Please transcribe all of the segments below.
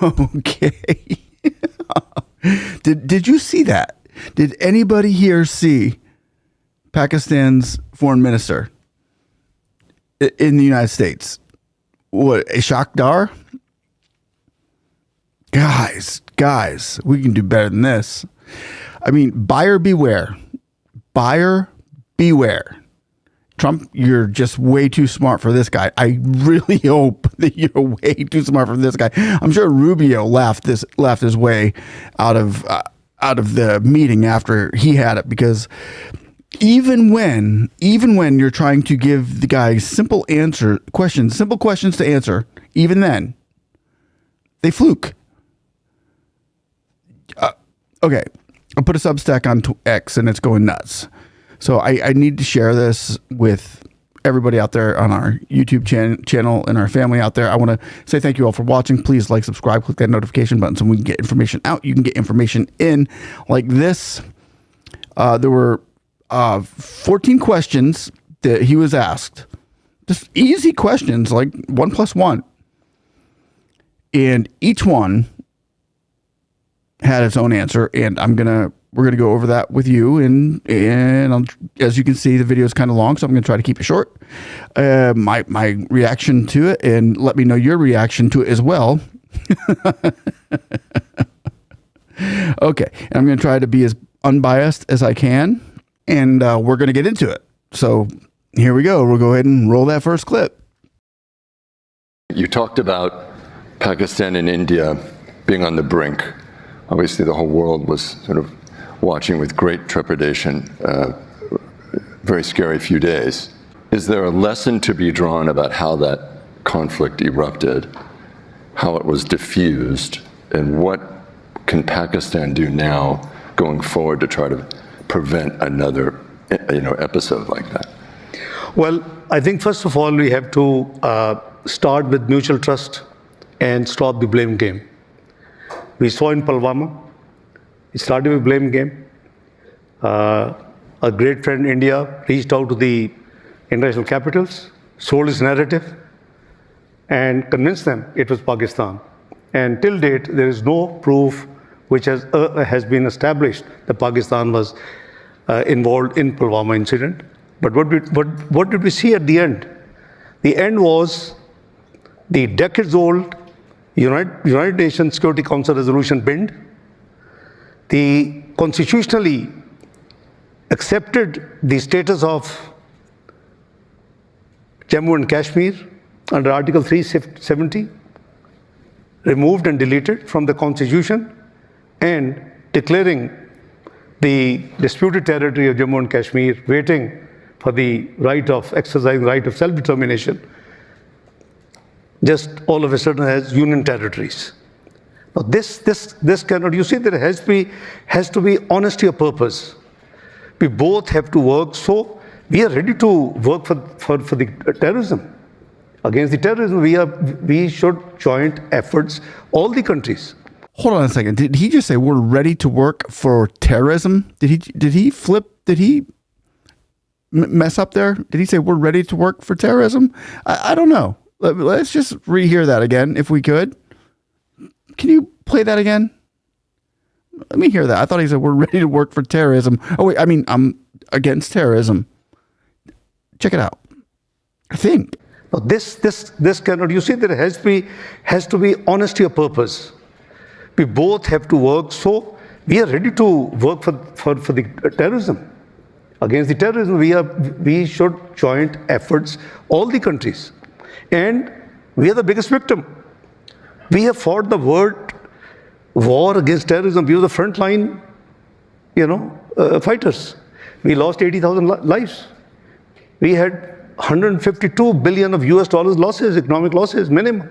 Okay. Did you see that? Did anybody here see Pakistan's foreign minister in the United States? What, Ishaq Dar? Guys, we can do better than this. I mean, buyer beware. Buyer beware. Trump, you're just way too smart for this guy. I really hope that you're way too smart for this guy. I'm sure Rubio left his way out of the meeting after he had it, because even when you're trying to give the guy simple questions to answer, even then they fluke. Okay, I'll put a Substack on X and it's going nuts. So I need to share this with everybody out there on our YouTube channel and our family out there. I want to say thank you all for watching. Please like, subscribe, click that notification button so we can get information out. You can get information in like this. There were 14 questions that he was asked. Just easy questions, like 1 + 1. And each one had its own answer, and we're gonna go over that with you, and as you can see, the video is kind of long, so I'm gonna try to keep it short. My reaction to it, and let me know your reaction to it as well. Okay, and I'm gonna try to be as unbiased as I can, and we're gonna get into it. So here we go. We'll go ahead and roll that first clip. You talked about Pakistan and India being on the brink. Obviously, the whole world was sort of watching with great trepidation, very scary few days. Is there a lesson to be drawn about how that conflict erupted, how it was diffused, and what can Pakistan do now going forward to try to prevent another, episode like that? Well, I think first of all, we have to start with mutual trust and stop the blame game. We saw in Pulwama, it started with blame game. A great friend, India, reached out to the international capitals, sold his narrative, and convinced them it was Pakistan. And till date, there is no proof which has been established that Pakistan was involved in Pulwama incident. But what did we see at the end? The end was the decades-old United Nations Security Council resolution binned, the constitutionally accepted the status of Jammu and Kashmir under Article 370, removed and deleted from the constitution, and declaring the disputed territory of Jammu and Kashmir, waiting for the exercising right of self-determination, just all of a sudden has union territories. Now this cannot, you see, there has to be honesty of purpose. We both have to work, so we are ready to work for the terrorism. Against the terrorism, we should joint efforts, all the countries. Hold on a second. Did he just say we're ready to work for terrorism? Did he flip? Did he mess up there? Did he say we're ready to work for terrorism? I don't know. Let's just rehear that again, if we could. Can you play that again? Let me hear that. I thought he said we're ready to work for terrorism. Oh wait, I mean I'm against terrorism. Check it out. I think. Now this cannot. You see, there has to be honesty of purpose. We both have to work, so we are ready to work for the terrorism. Against the terrorism, we should joint efforts, all the countries. And we are the biggest victim. We have fought the world war against terrorism. We were the frontline, fighters. We lost 80,000 lives. We had 152 billion of US dollars losses, economic losses, minimum.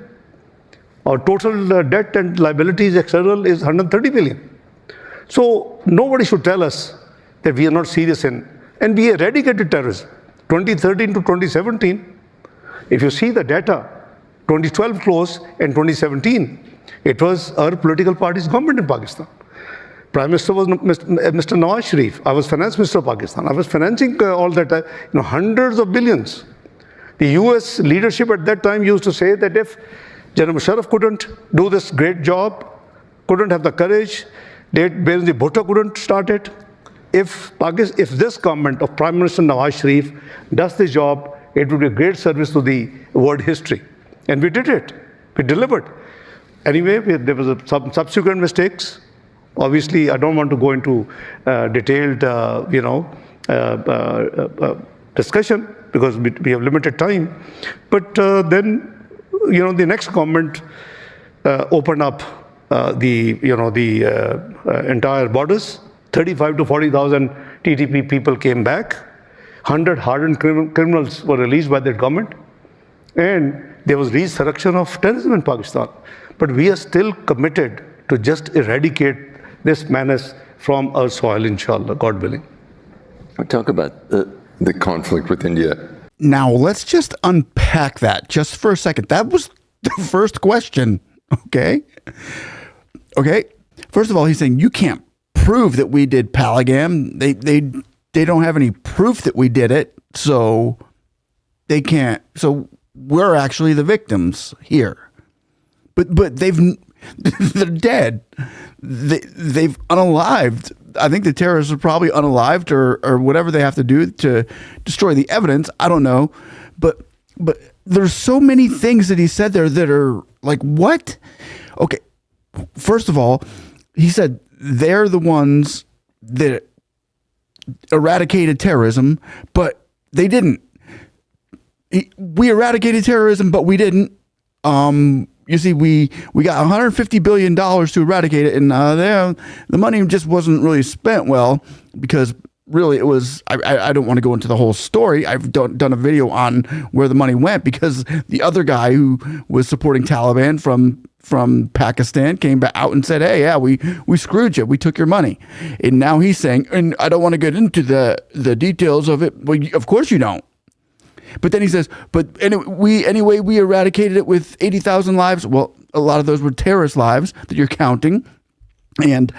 Our total debt and liabilities external is 130 billion. So nobody should tell us that we are not serious and we eradicated terrorism. 2013 to 2017. If you see the data, 2012 close and 2017, it was our political party's government in Pakistan. Prime Minister was Mr. Nawaz Sharif. I was Finance Minister of Pakistan. I was financing all that, hundreds of billions. The US leadership at that time used to say that if General Musharraf couldn't do this great job, couldn't have the courage. Benazir Bhutto couldn't start it. If this government of Prime Minister Nawaz Sharif does the job, it would be a great service to the world history. And we did it. We delivered. Anyway, there was some subsequent mistakes. Obviously, I don't want to go into detailed, discussion because we have limited time. But then, the next government opened up the entire borders. 35 to 40,000 TTP people came back. 100 hardened criminals were released by that government. And there was resurrection of terrorism in Pakistan. But we are still committed to just eradicate this menace from our soil, inshallah, God willing. Talk about the conflict with India. Now, let's just unpack that just for a second. That was the first question, okay? Okay. First of all, he's saying you can't prove that we did Pahalgam. They don't have any proof that we did it, so they can't. So we're actually the victims here. But they're dead. They've unalived. I think the terrorists are probably unalived or whatever they have to do to destroy the evidence. I don't know. But there's so many things that he said there that are like, what? Okay. First of all, he said they're the ones that eradicated terrorism, but they didn't. We eradicated terrorism, but we didn't. You see, we got $150 billion to eradicate it, and the money just wasn't really spent well because really it was, I don't want to go into the whole story. I've done a video on where the money went because the other guy who was supporting Taliban from Pakistan came back out and said, hey, yeah, we screwed you. We took your money. And now he's saying, and I don't want to get into the details of it. Well, of course you don't. But then he says, but anyway, we eradicated it with 80,000 lives. Well, a lot of those were terrorist lives that you're counting. And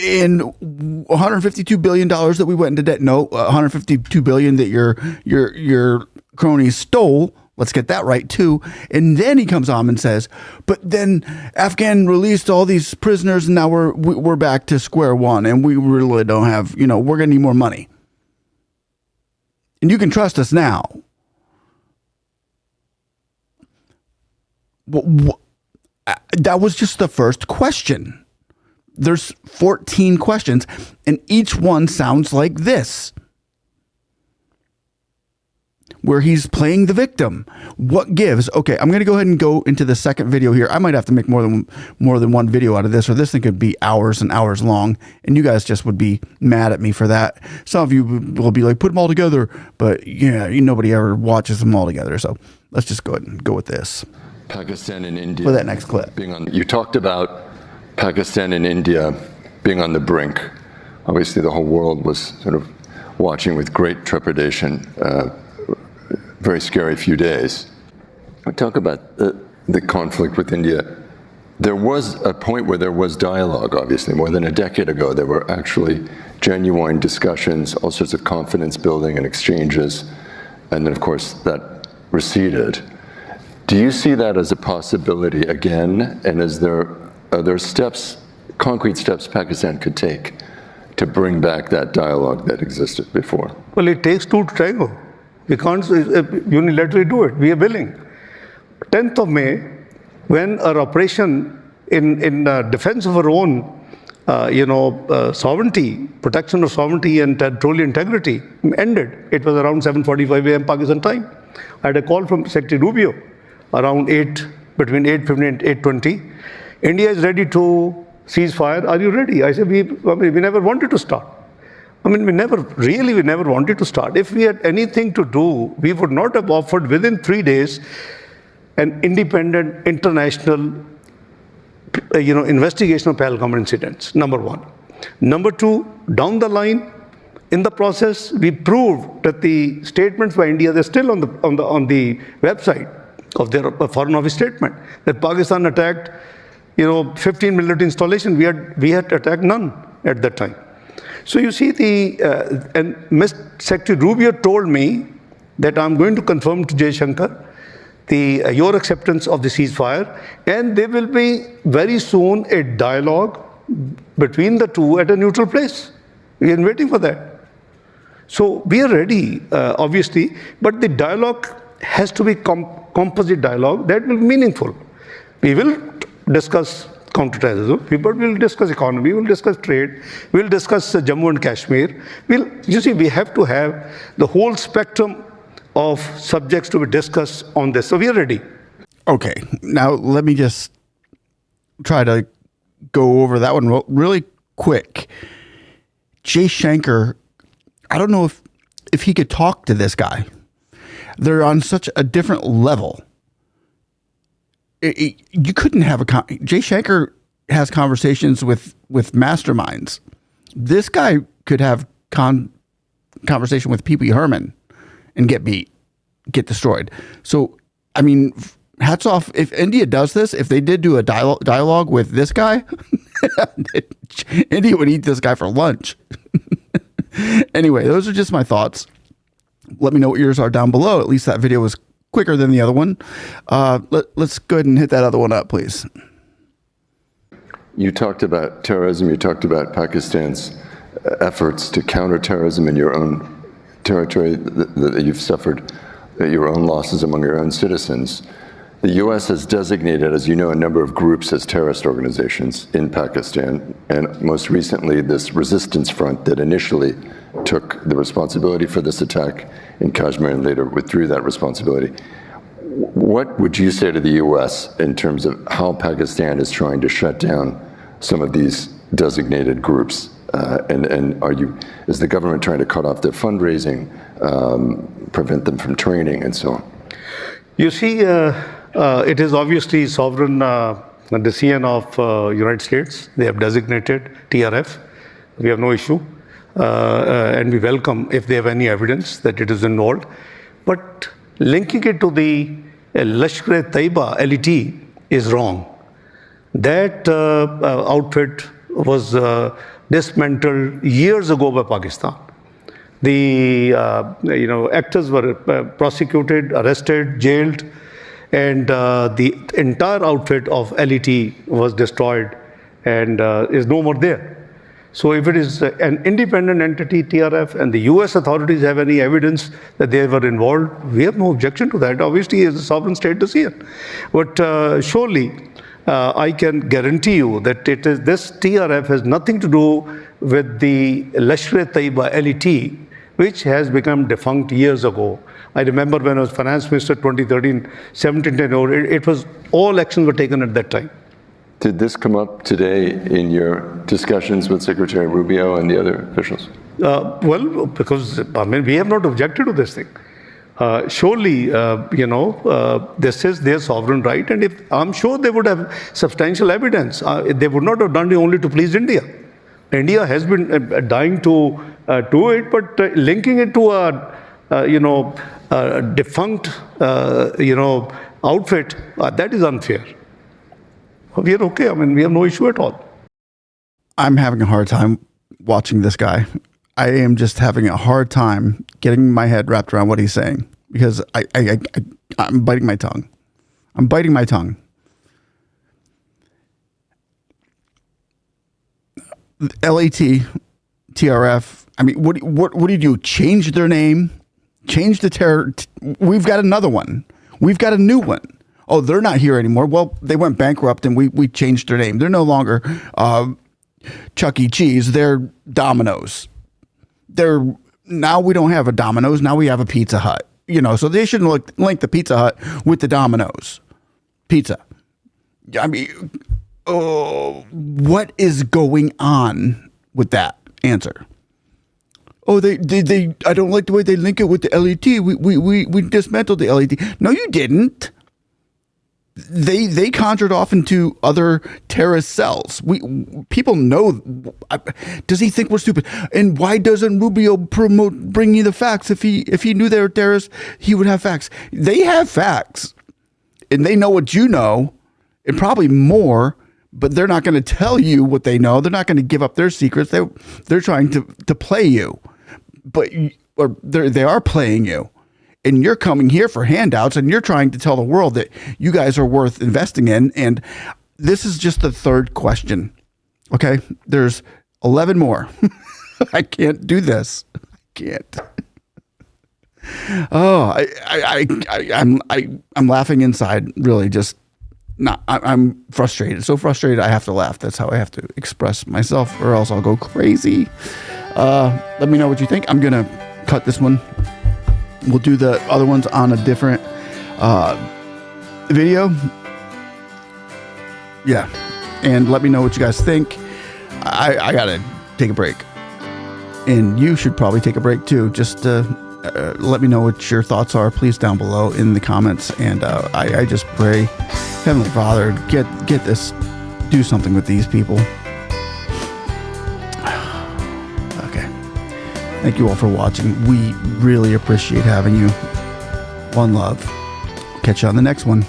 in $152 billion that we went into debt. No, $152 billion that your cronies stole. Let's get that right too. And then he comes on and says, but then Afghan released all these prisoners and now we're back to square one and we really don't have, we're going to need more money. And you can trust us now. That was just the first question. There's 14 questions, and each one sounds like this, where he's playing the victim. What gives? Okay, I'm going to go ahead and go into the second video here. I might have to make more than one video out of this, or this thing could be hours and hours long, and you guys just would be mad at me for that. Some of you will be like, put them all together, but nobody ever watches them all together. So let's just go ahead and go with this. Pakistan and India. For that next clip. You talked about Pakistan and India being on the brink. Obviously, the whole world was sort of watching with great trepidation. Very scary few days. Talk about the conflict with India. There was a point where there was dialogue, obviously. More than a decade ago, there were actually genuine discussions, all sorts of confidence building and exchanges. And then, of course, that receded. Do you see that as a possibility again? And are there concrete steps Pakistan could take to bring back that dialogue that existed before? Well, it takes two to tango. We can't unilaterally do it. We are willing. 10th of May, when our operation in defense of our own, sovereignty, protection of sovereignty and territorial integrity ended. It was around 7:45 a.m. Pakistan time. I had a call from Secretary Rubio around between 8:15 and 8:20. India is ready to cease fire. Are you ready? I said, we never wanted to start. We never wanted to start. If we had anything to do, we would not have offered within 3 days an independent international investigation of Pahalgam incidents, number one. Number two, down the line, in the process, we proved that the statements by India, they're still on the website of their Foreign Office statement, that Pakistan attacked 15 military installations. We had attacked none at that time. So you see, and Secretary Rubio told me that I'm going to confirm to Jay Shankar your acceptance of the ceasefire, and there will be very soon a dialogue between the two at a neutral place. We are waiting for that. So we are ready, obviously, but the dialogue has to be composite dialogue that will be meaningful. We will discuss counterterrorism, but we will discuss economy, we will discuss trade, we will discuss Jammu and Kashmir. You see, we have to have the whole spectrum of subjects to be discussed on this. So we are ready. Okay, now let me just try to go over that one really quick. Jay Shanker, I don't know if he could talk to this guy. They're on such a different level. You couldn't have Jay Shanker has conversations with masterminds. This guy could have conversation with Pee Wee Herman and get destroyed. So, I mean, hats off. If India does this, if they did do a dialogue with this guy, India would eat this guy for lunch. Anyway, those are just my thoughts. Let me know what yours are down below. At least that video was quicker than the other one. Let's go ahead and hit that other one up, please. You talked about terrorism. You talked about Pakistan's efforts to counter terrorism in your own territory, that you've suffered your own losses among your own citizens. The U.S. has designated, as you know, a number of groups as terrorist organizations in Pakistan, and most recently this resistance front that initially took the responsibility for this attack in Kashmir and later withdrew that responsibility. What would you say to the U.S. in terms of how Pakistan is trying to shut down some of these designated groups? And is the government trying to cut off their fundraising, prevent them from training, and so on? You see, it is obviously sovereign decision of United States. They have designated TRF. We have no issue. And we welcome if they have any evidence that it is involved. But linking it to the Lashkar-e-Taiba, LET, is wrong. That outfit was dismantled years ago by Pakistan. The actors were prosecuted, arrested, jailed, and the entire outfit of LET was destroyed and is no more there. So if it is an independent entity, TRF, and the US authorities have any evidence that they were involved, we have no objection to that. Obviously, it's a sovereign state decision. But surely, I can guarantee you that this TRF has nothing to do with the Lashkar-e-Taiba, LET, which has become defunct years ago. I remember when I was finance minister 2013, 17, it was all actions were taken at that time. Did this come up today in your discussions with Secretary Rubio and the other officials? Well, because we have not objected to this thing. Surely, this is their sovereign right, and I'm sure they would have substantial evidence. They would not have done it only to please India. India has been dying to do it, but linking it to a defunct, outfit, that is unfair. We are okay. We have no issue at all. I'm having a hard time watching this guy. I am just having a hard time getting my head wrapped around what he's saying because I'm biting my tongue. I'm biting my tongue. LAT, TRF. What do you do? Change their name? Change the terror? We've got another one. We've got a new one. Oh, they're not here anymore. Well, they went bankrupt and we changed their name. They're no longer Chuck E. Cheese. They're Domino's. Now we don't have a Domino's. Now we have a Pizza Hut. So they shouldn't link the Pizza Hut with the Domino's pizza. What is going on with that answer? Oh, they I don't like the way they link it with the LET. We dismantled the LET. No, you didn't. They conjured off into other terrorist cells. People know. Does he think we're stupid? And why doesn't Rubio bring you the facts? If he knew they were terrorists, he would have facts. They have facts, and they know what you know, and probably more. But they're not going to tell you what they know. They're not going to give up their secrets. They're trying to play you, they are playing you. and you're coming here for handouts, and you're trying to tell the world that you guys are worth investing in. And this is just the third question. Okay, there's 11 more. I can't do this. I can't. Oh, I'm laughing inside. Really, just not. I'm frustrated. So frustrated, I have to laugh. That's how I have to express myself, or else I'll go crazy. Let me know what you think. I'm gonna cut this one. We'll do the other ones on a different video. Yeah, and let me know what you guys think. I gotta take a break, and you should probably take a break too. Just let me know what your thoughts are, please, down below in the comments. And I just pray, Heavenly Father, get this, do something with these people. Okay. Thank you all for watching. We really appreciate having you. One love. Catch you on the next one.